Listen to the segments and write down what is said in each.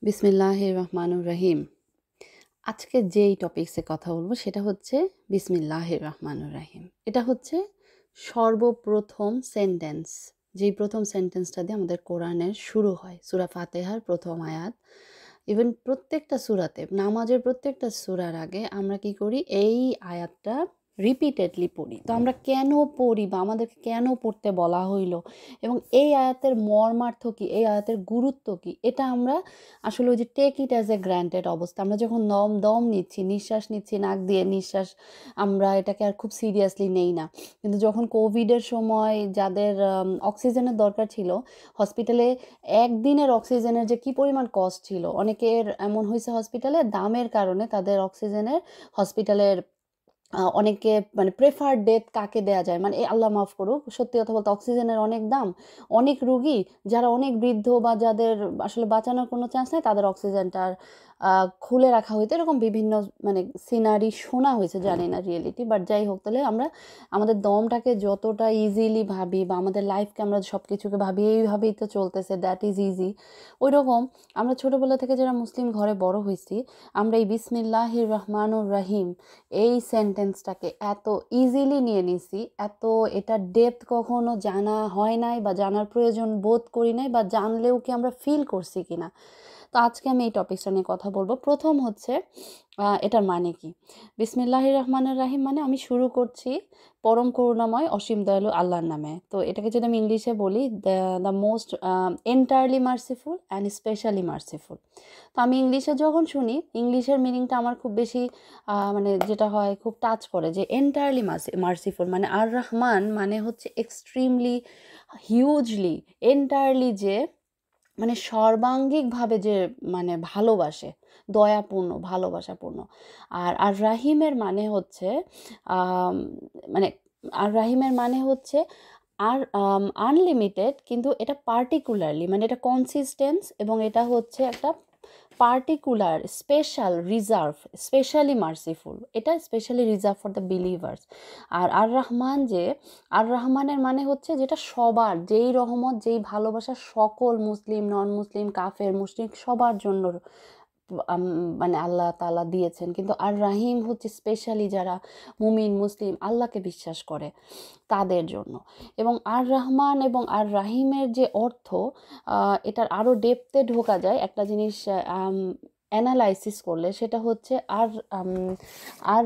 বিসমিল্লাহির রহমানুর রহিম। আজকে যেই টপিকসে কথা বলবো সেটা হচ্ছে বিসমিল্লাহির রহমানুর রহিম। এটা হচ্ছে সর্বপ্রথম সেন্টেন্স, যেই প্রথম সেন্টেন্সটা দিয়ে আমাদের কোরআনের শুরু হয়। সূরা ফাতিহার প্রথম আয়াত। ইভেন প্রত্যেকটা সূরাতে, নামাজের প্রত্যেকটা সূরার আগে আমরা কি করি, এই আয়াতটা রিপিটেডলি পড়ি। তো আমরা কেন পড়ি বা আমাদেরকে কেন পড়তে বলা হইলো এবং এই আয়াতের মর্মার্থ কী, এই আয়াতের গুরুত্ব কী, এটা আমরা আসলে ওই যে take it as a granted অবস্থা। আমরা যখন দম নিচ্ছি, নিঃশ্বাস নিচ্ছি নাক দিয়ে নিঃশ্বাস, আমরা এটাকে আর খুব সিরিয়াসলি নেই না। কিন্তু যখন কোভিডের সময় যাদের অক্সিজেনের দরকার ছিল, হসপিটালে একদিনের অক্সিজেনের যে কী পরিমাণ কস্ট ছিল, অনেকের এমন হয়েছে হসপিটালে দামের কারণে তাদের অক্সিজেনের হসপিটালের অনেকে মানে প্রেফার্ড ডেথ কাকে দেয়া যায়, মানে আল্লাহ মাফ করুক, সত্যি কথা বলতে অক্সিজেনের অনেক দাম। অনেক রুগী যারা অনেক বৃদ্ধ বা যাদের আসলে বাঁচানোর কোনো চান্স নেই, তাদের অক্সিজেনটার খুলে রাখা হইতো। এরকম বিভিন্ন মানে সিনারি শোনা হয়েছে, জানি না রিয়েলিটি, বাট যাই হোক। তাহলে আমরা আমাদের দমটাকে যতটা ইজিলি ভাবি বা আমাদের লাইফকে আমরা সব কিছুকে ভাবি এইভাবেই তো চলতেছে, দ্যাট ইজ ইজি, ওই রকম আমরা ছোটোবেলা থেকে যারা মুসলিম ঘরে বড় হয়েছি, আমরা এই বিসমিল্লাহির রহমানুর রহিম এই সেন্টেন্সটাকে এত ইজিলি নিয়ে নিছি, এত এটা ডেপথ কখনো জানা হয় নাই বা জানার প্রয়োজন বোধ করি নাই, বা জানলেও কি আমরা ফিল করছি কিনা। তো আজকে আমি এই টপিকটা নিয়ে কথা বলবো। প্রথম হচ্ছে এটার মানে কি। বিসমিল্লাহির রহমানির রাহিম মানে আমি শুরু করছি পরম করুণাময় অসীম দয়ালু আল্লাহর নামে। তো এটাকে যদি আমি ইংলিশে বলি, the most entirely merciful and specially merciful. তো আমি ইংলিশে যখন শুনি, ইংলিশের মিনিংটা আমার খুব বেশি মানে যেটা হয় খুব টাচ করে, যে এন্টায়ারলি মার্সিফুল মানে আর রহমান মানে হচ্ছে এক্সট্রিমলি, হিউজলি, এন্টায়ারলি, যে মানে সর্বাঙ্গিকভাবে যে মানে ভালোবাসে, দয়াপূর্ণ, ভালোবাসাপূর্ণ। আর রাহিমের মানে হচ্ছে আম, মানে আর রাহিমের মানে হচ্ছে আর আনলিমিটেড, কিন্তু এটা পার্টিকুলারলি, মানে এটা কনসিস্টেন্স, এবং এটা হচ্ছে একটা particular, special, reserve, specially merciful, এটা specially reserve for the believers. আর রহমান, যে আর রহমানের মানে হচ্ছে যেটা সবার, যেই রহমত, যেই ভালোবাসা সকল মুসলিম, নন মুসলিম, কাফের, মুশরিক সবার জন্য মানে আল্লাহ তাআলা দিয়েছেন। কিন্তু আর রাহিম হচ্ছে স্পেশালি যারা মুমিন, মুসলিম, আল্লাহকে বিশ্বাস করে তাদের জন্য। এবং আর রহমান এবং আর রাহিমের যে অর্থ, এটার আরও ডেপথে ঢোকা যায় একটা জিনিস অ্যানালাইসিস করলে, সেটা হচ্ছে আর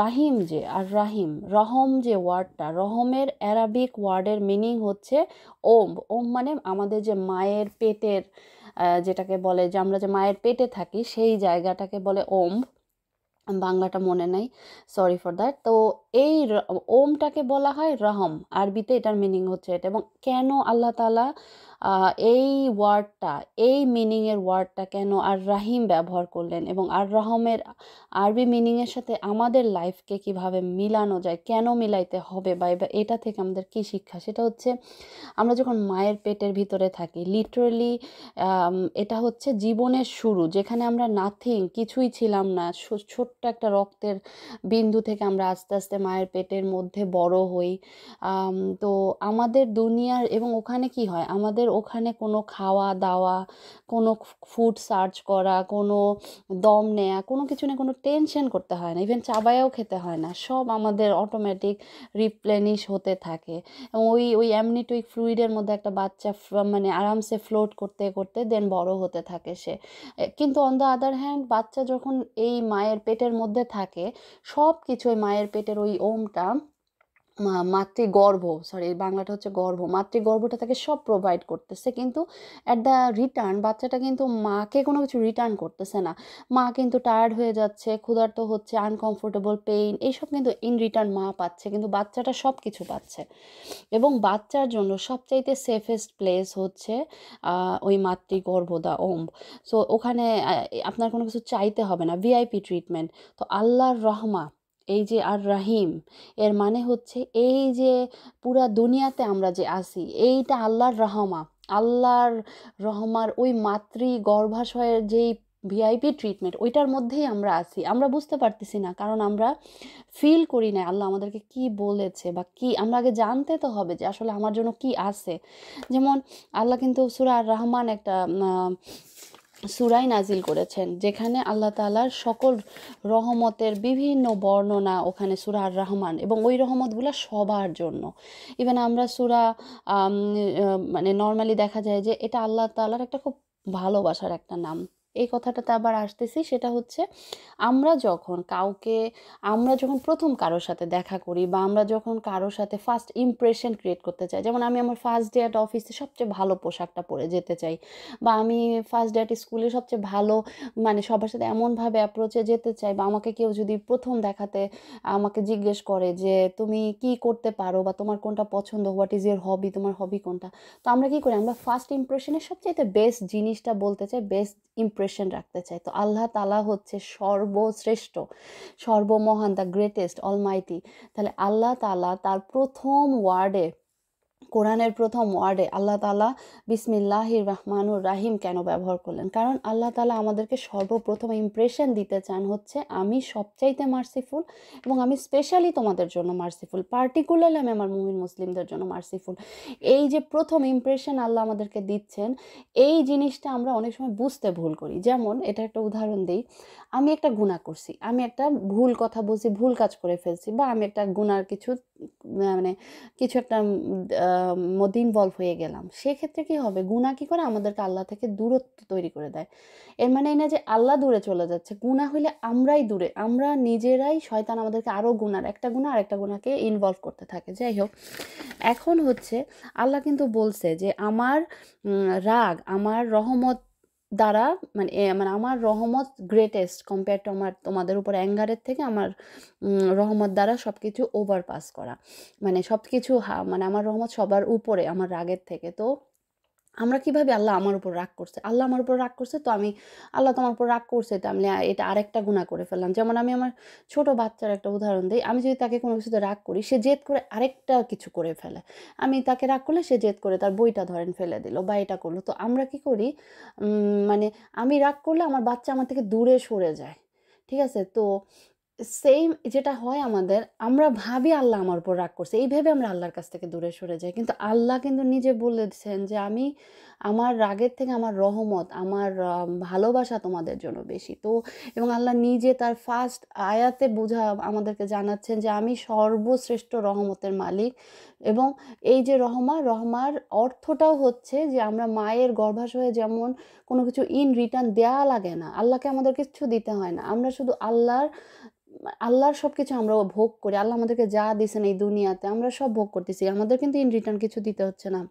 রাহিম, যে আর রাহিম, রহম, যে ওয়ার্ডটা, রহমের অ্যারাবিক ওয়ার্ডের মিনিং হচ্ছে ওম। ওম মানে আমাদের যে মায়ের পেটের, যেটাকে বলে যে আমরা যে মায়ের পেটে থাকি, সেই জায়গাটাকে বলে ওম। বাংলাটা মনে নাই, সরি ফর দ্যাট। তো এই ওমটাকে বলা হয় রহম, আরবিতে এটার মিনিং হচ্ছে এটা। এবং কেন আল্লাহ তাআলা এই ওয়ার্ডটা, এই মিনিংয়ের ওয়ার্ডটা কেন আর রাহিম ব্যবহার করলেন, এবং আর রহমের আরবি মিনিংয়ের সাথে আমাদের লাইফকে কিভাবে মিলানো যায়, কেন মিলাইতে হবে, বা এটা থেকে আমাদের কী শিক্ষা, সেটা হচ্ছে আমরা যখন মায়ের পেটের ভিতরে থাকি, লিটারালি এটা হচ্ছে জীবনের শুরু, যেখানে আমরা নাথিং, কিছুই ছিলাম না, ছোট্ট একটা রক্তের বিন্দু থেকে আমরা আস্তে আস্তে মায়ের পেটের মধ্যে বড় হই। তো আমাদের দুনিয়ার, এবং ওখানে কি হয়, আমাদের ওখানে কোনো খাওয়া দাওয়া, কোনো ফুড সার্চ করা, কোনো দম নেয়া, কোনো কিছু নিয়ে কোনো টেনশন করতে হয় না, ইভেন চাবায়াও খেতে হয় না, সব আমাদের অটোমেটিক রিপ্লেনিশ হতে থাকে। এবং ওই অ্যামনিটিক ফ্লুইডের মধ্যে একটা বাচ্চা মানে আরামসে ফ্লোট করতে করতে দেন বড় হতে থাকে সে। কিন্তু অন দ্য আদার হ্যান্ড, বাচ্চা যখন এই মায়ের পেটের মধ্যে থাকে, সব কিছু ওই মায়ের পেটের ওই ওমটা, মাতৃগর্ভ, সরি বাংলাটা হচ্ছে গর্ভ, মাতৃগর্ভটা তাকে সব প্রোভাইড করতেছে। কিন্তু অ্যাট দ্য রিটার্ন বাচ্চাটা কিন্তু মাকে কোনো কিছু রিটার্ন করতেছে না। মা কিন্তু টায়ার্ড হয়ে যাচ্ছে, ক্ষুধার্ত হচ্ছে, আনকমফোর্টেবল, পেইন, এইসব কিন্তু ইন রিটার্ন মা পাচ্ছে, কিন্তু বাচ্চাটা সব কিছু পাচ্ছে। এবং বাচ্চার জন্য সবচাইতে সেফেস্ট প্লেস হচ্ছে ওই মাতৃগর্ভ, দা ওম্ব। সো ওখানে আপনার কোনো কিছু চাইতে হবে না, ভিআইপি ট্রিটমেন্ট। তো আল্লাহর রহমা, এই যে আর রাহিম, এর মানে হচ্ছে এই যে পুরা দুনিয়াতে আমরা যে আসি, এইটা আল্লাহর রহমা, আল্লাহর রহমার ওই মাতৃ গর্ভাশয়ের যেই ভিআইপি ট্রিটমেন্ট, ওইটার মধ্যেই আমরা আছি। আমরা বুঝতে পারতেছি না, কারণ আমরা ফিল করি না আল্লাহ আমাদেরকে কি বলেছে, বা কি আমরা আগে জানতে তো হবে যে আসলে আমার জন্য কি আছে। যেমন আল্লাহ কিন্তু সূরা আর রহমান একটা সূরাই নাজিল করেছেন, যেখানে আল্লাহ তাআলার সকল রহমতের বিভিন্ন বর্ণনা ওখানে সূরা আর রহমান, এবং ওই রহমতগুলো সবার জন্য। ইভেন আমরা সূরা মানে নর্মালি দেখা যায় যে এটা আল্লাহ তাআলার একটা খুব ভালোবাসার একটা নাম। এই কথাটাতে আবার আসতেছি, সেটা হচ্ছে আমরা যখন প্রথম কারোর সাথে দেখা করি, বা আমরা যখন কারোর সাথে ফার্স্ট ইমপ্রেশন ক্রিয়েট করতে চাই, যেমন আমি আমার ফার্স্ট ডে অ্যাট অফিসে সবচেয়ে ভালো পোশাকটা পরে যেতে চাই, বা আমি ফার্স্ট ডে অ্যাট স্কুলে সবচেয়ে ভালো মানে সবার সাথে এমনভাবে অ্যাপ্রোচে যেতে চাই, বা আমাকে কেউ যদি প্রথম দেখাতে আমাকে জিজ্ঞেস করে যে তুমি কি করতে পারো, বা তোমার কোনটা পছন্দ, হোয়াট ইজ ইয়োর হবি, তোমার হবি কোনটা, তো আমরা কি করি, আমরা ফার্স্ট ইমপ্রেশনের সবচাইতে বেস্ট জিনিসটা বলতে চাই, বেস্ট ইমপ্রেশন রাখতে চাই। তো আল্লাহ তাআলা হচ্ছে সর্বশ্রেষ্ঠ, সর্বমহান, দ্য গ্রেটেস্ট, অলমাইটি। তাহলে আল্লাহ তাআলা তার প্রথম ওয়ার্ডে, কোরআনের প্রথম ওয়ার্ডে আল্লাহ তাআলা বিসমিল্লাহির রহমানুর রাহিম কেন ব্যবহার করলেন? কারণ আল্লাহ তাআলা আমাদেরকে সর্বপ্রথম ইমপ্রেশন দিতে চান হচ্ছে আমি সবচাইতে মার্সিফুল, এবং আমি স্পেশালি তোমাদের জন্য মার্সিফুল, পার্টিকুলারলি আমি আমার মুমিন মুসলিমদের জন্য মার্সিফুল। এই যে প্রথম ইমপ্রেশন আল্লাহ আমাদেরকে দিচ্ছেন, এই জিনিসটা আমরা অনেক সময় বুঝতে ভুল করি। যেমন এটা একটা উদাহরণ দিই, আমি একটা গুনাহ করছি, আমি একটা ভুল কথা বলছি, ভুল কাজ করে ফেলছি, বা আমি একটা গুনার কিছু মানে কিছু একটা মধ্যে ইনভলভ হয়ে গেলাম, সেক্ষেত্রে কি হবে, গুনাহ কি করে আমাদেরকে আল্লাহ থেকে দূরত্ব তৈরি করে দেয়। এর মানে এই না যে আল্লাহ দূরে চলে যাচ্ছে, গুনাহ হইলে আমরাই দূরে, আমরা নিজেরাই, শয়তান আমাদেরকে আরও একটা গুনাহ আরেকটা গুনাহকে ইনভলভ করতে থাকে। যাই হোক, এখন হচ্ছে আল্লাহ কিন্তু বলছে যে আমার রাগ আমার রহমত দ্বারা, মানে আমার রহমত গ্রেটেস্ট কম্পেয়ার টু তোমাদের উপর অ্যাঙ্গারের থেকে আমার রহমত দ্বারা সবকিছু ওভারপাস করা, মানে সবকিছু মানে আমার রহমত সবার উপরে আমার রাগের থেকে। তো আমরা কিভাবে, আল্লাহ আমার উপর রাগ করছে, আল্লাহ আমার উপর রাগ করছে, তো আমি, আল্লাহ তোমার উপর রাগ করছে, তো আমি এটা আরেকটা গুনাহ করে ফেললাম। যেমন আমি আমার ছোট বাচ্চার একটা উদাহরণ দিই, আমি যদি তাকে কোনো কিছুতে রাগ করি, সে জেদ করে আরেকটা কিছু করে ফেলে, আমি তাকে রাগ করলে সে জেদ করে তার বইটা ধরেন ফেলে দিল, বা এটা করলো। তো আমরা কি করি, মানে আমি রাগ করলে আমার বাচ্চা আমার থেকে দূরে সরে যায়, ঠিক আছে? তো সেইম যেটা হয় আমাদের, আমরা ভাবি আল্লাহ আমার উপর রাগ করছে, এই ভেবে আমরা আল্লাহর কাছ থেকে দূরে সরে যাই। কিন্তু আল্লাহ কিন্তু নিজে বলেছেন যে আমি, আমার রাগের থেকে আমার রহমত, আমার ভালোবাসা তোমাদের জন্য বেশি। তো এবং আল্লাহ নিজে তার ফার্স্ট আয়াতে আমাদেরকে জানাচ্ছেন যে আমি সর্বশ্রেষ্ঠ রহমতের মালিক। এবং এই যে রহমার অর্থটাও হচ্ছে যে আমরা মায়ের গর্ভাশয়ে যেমন কোনো কিছু ইন রিটার্ন দেয়া লাগে না, আল্লাহকে আমাদের কিচ্ছু দিতে হয় না, আমরা শুধু আল্লাহর সবকিছু আমরা ভোগ করি। আল্লাহ আমাদেরকে যা দিছেন এই দুনিয়াতে আমরা সব ভোগ করতেছি। আমাদের কিন্তু ইন রিটার্ন কিছু দিতে হচ্ছে না।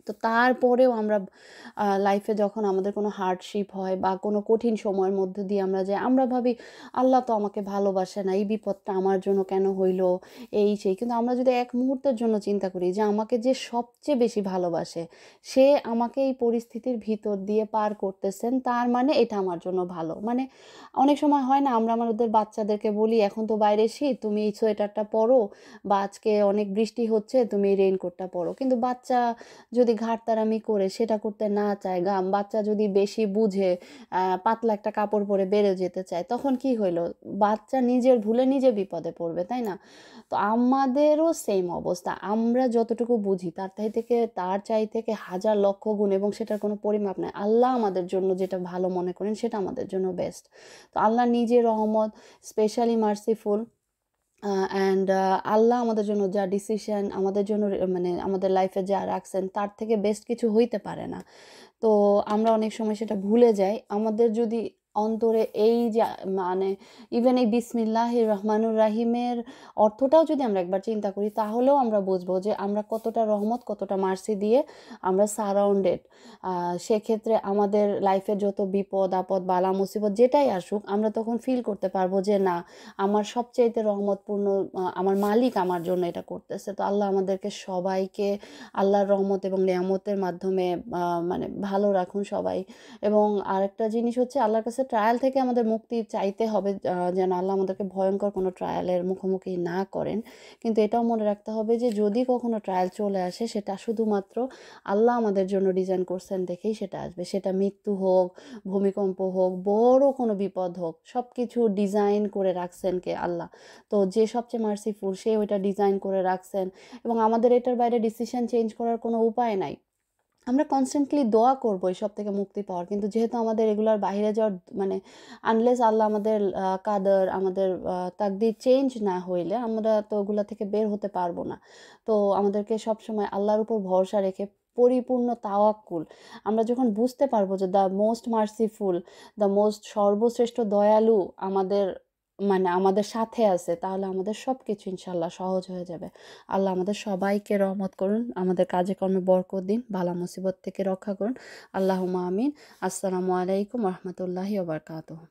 তো তারপরেও আমরা লাইফে যখন আমাদের কোনো হার্ডশিপ হয়, বা কোনো কঠিন সময়ের মধ্য দিয়ে আমরা যাই, আমরা ভাবি আল্লাহ তো আমাকে ভালোবাসে না, এই বিপদটা আমার জন্য কেন হইলো, এই সেই। কিন্তু আমরা যদি এক মুহূর্তের জন্য চিন্তা করি যে আমাকে যে সবচেয়ে বেশি ভালোবাসে, সে আমাকে এই পরিস্থিতির ভিতর দিয়ে পার করতেছেন, তার মানে এটা আমার জন্য ভালো। মানে অনেক সময় হয় না, আমরা আমাদের বাচ্চাদেরকে বলি এখন তো বাইরে শীত, তুমি এই সোয়েটারটা পরো, বা আজকে অনেক বৃষ্টি হচ্ছে, তুমি এই রেইনকোটটা পরো। কিন্তু বাচ্চা যদি ঘাড়তারামি করে সেটা করতে না চায়, বাচ্চা যদি বেশি বুঝে পাতলা একটা কাপড় পরে বেড়ে যেতে চায়, তখন কি হইলো, বাচ্চা নিজের ভুলে নিজে বিপদে পড়বে, তাই না? তো আমাদেরও সেম অবস্থা, আমরা যতটুকু বুঝি তার চাই থেকে হাজার লক্ষ গুণ, এবং সেটার কোনো পরিমাপ নাই। আল্লাহ আমাদের জন্য যেটা ভালো মনে করেন সেটা আমাদের জন্য বেস্ট। তো আল্লাহ নিজে রহমত, স্পেশালি মার্সিফুল, অ্যান্ড আল্লাহ আমাদের জন্য যা ডিসিশন আমাদের জন্য মানে আমাদের লাইফে যা রাখছেন, তার থেকে বেস্ট কিছু হইতে পারে না। তো আমরা অনেক সময় সেটা ভুলে যাই। আমাদের যদি অন্তরে এই যে মানে ইভেন এই বিসমিল্লাহির রহমানুর রাহিমের অর্থটাও যদি আমরা একবার চিন্তা করি, তাহলেও আমরা বুঝবো যে আমরা কতটা রহমত, কতটা মার্সি দিয়ে আমরা সারাউন্ডেড। সেক্ষেত্রে আমাদের লাইফে যত বিপদ আপদ, বালা মুসিবত যেটাই আসুক, আমরা তখন ফিল করতে পারবো যে না, আমার সবচাইতে রহমতপূর্ণ আমার মালিক আমার জন্য এটা করতেছে। তো আল্লাহ আমাদেরকে সবাইকে আল্লাহর রহমত এবং নেয়ামতের মাধ্যমে মানে ভালো রাখুন সবাই। এবং আরেকটা জিনিস হচ্ছে, আল্লাহর কাছে ট্রায়াল থেকে আমাদের মুক্তি চাইতে হবে, যেন আল্লাহ আমাদেরকে ভয়ঙ্কর কোনো ট্রায়ালের মুখোমুখি না করেন। কিন্তু এটাও মনে রাখতে হবে যে যদি কখনো ট্রায়াল চলে আসে, সেটা শুধুমাত্র আল্লাহ আমাদের জন্য ডিজাইন করছেন দেখেই সেটা আসবে। সেটা মৃত্যু হোক, ভূমিকম্প হোক, বড় কোনো বিপদ হোক, সব কিছু ডিজাইন করে রাখছেন কে? আল্লাহ। তো যে সবচেয়ে মার্সিফুল, সে ওইটা ডিজাইন করে রাখছেন, এবং আমাদের এটার বাইরে ডিসিশন চেঞ্জ করার কোনো উপায় নাই। আমরা কনস্ট্যান্টলি দোয়া করব এসব থেকে মুক্তি পাওয়ার, কিন্তু যেহেতু আমাদের এগুলার বাইরে যাওয়ার মানে আনলেস আল্লাহ আমাদের কাদর, আমাদের তাকদির চেঞ্জ না হইলে আমরা তো ওগুলা থেকে বের হতে পারবো না। তো আমাদেরকে সবসময় আল্লাহর উপর ভরসা রেখে পরিপূর্ণ তাওয়াক্কুল, আমরা যখন বুঝতে পারবো যে the most merciful, the most সর্বশ্রেষ্ঠ দয়ালু আমাদের মানে আমাদের সাথে আছে, তাহলে আমাদের সব কিছু ইনশাল্লাহ সহজ হয়ে যাবে। আল্লাহ আমাদের সবাইকে রহমত করুন, আমাদের কাজে কর্মে বরকত দিন, বালা মুসিবত থেকে রক্ষা করুন। আল্লাহুম্মা আমিন। আসসালামু আলাইকুম রহমতুল্লাহি ওয়া বারাকাতুহু।